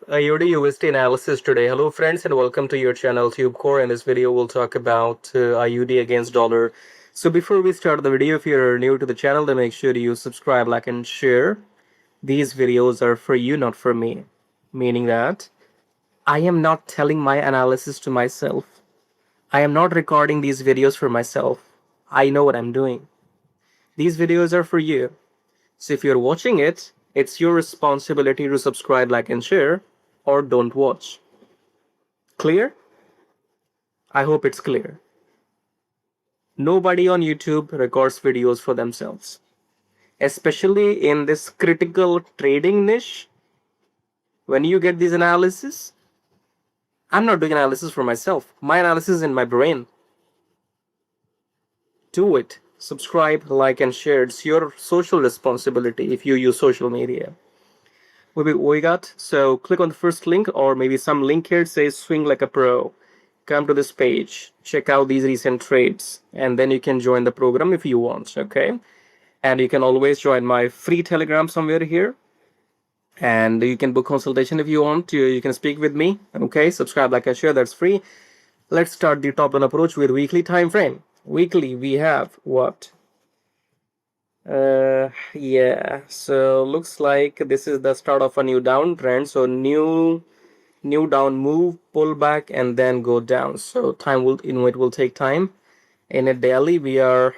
AUDUSD analysis today. Hello friends and welcome to your channel TubeCore. In this video we'll talk about IUD against dollar. So before we start the video, if you're new to the channel, then make sure you subscribe, like and share. These videos are for you, not for me. Meaning that I am not telling my analysis to myself. I am not recording these videos for myself. I know what I'm doing. These videos are for you. So if you're watching it, it's your responsibility to subscribe, like and share, or don't watch. Clear? I hope it's clear. Nobody on YouTube records videos for themselves. Especially in this critical trading niche, when you get these analysis, I'm not doing analysis for myself. My analysis is in my brain. Do it. Subscribe, like and share. It's your social responsibility if you use social media. We got, so click on the first link, or maybe some link here says swing like a pro. Come to this page, check out these recent trades, and then you can join the program if you want. Okay, and you can always join my free Telegram somewhere here, and you can book consultation if you want to. You can speak with me. Okay, subscribe, like and share, that's free. Let's start the top down approach with weekly time frame. Weekly we have what? Yeah, so looks like this is the start of a new downtrend. So new down move, pull back, and then go down. So it will take time. In a daily, we are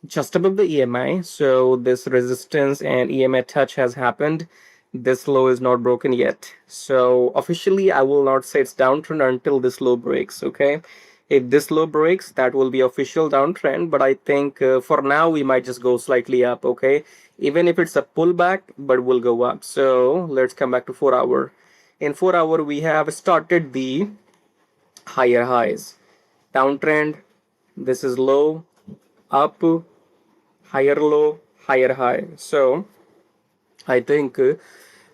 just above the EMI. So this resistance and EMI touch has happened. This low is not broken yet. So officially, I will not say it's downtrend until this low breaks. Okay. If this low breaks, that will be official downtrend. But I think for now, we might just go slightly up. Okay. Even if it's a pullback, but we'll go up. So let's come back to 4 hour. In 4 hour, we have started the higher highs. Downtrend. This is low, up, higher low, higher high. So I think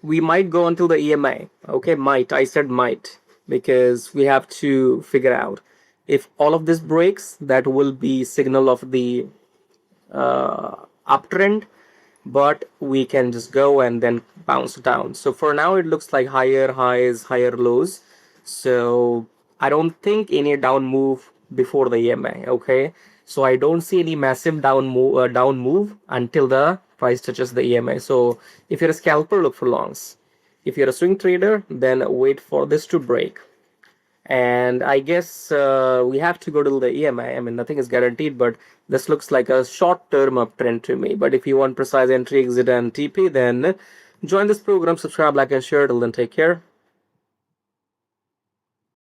we might go until the EMI. Okay, might. I said might because we have to figure out if all of this breaks, that will be signal of the uptrend, but we can just go and then bounce down. So for now it looks like higher highs, higher lows. So I don't think any down move before the EMI. Okay, so I don't see any massive down move until the price touches the EMI. So if you're a scalper, look for longs. If you're a swing trader, then wait for this to break. And I guess we have to go to the EMI. I mean, nothing is guaranteed, but this looks like a short-term uptrend to me. But if you want precise entry, exit, and TP, then join this program, subscribe, like, and share. Till then, take care.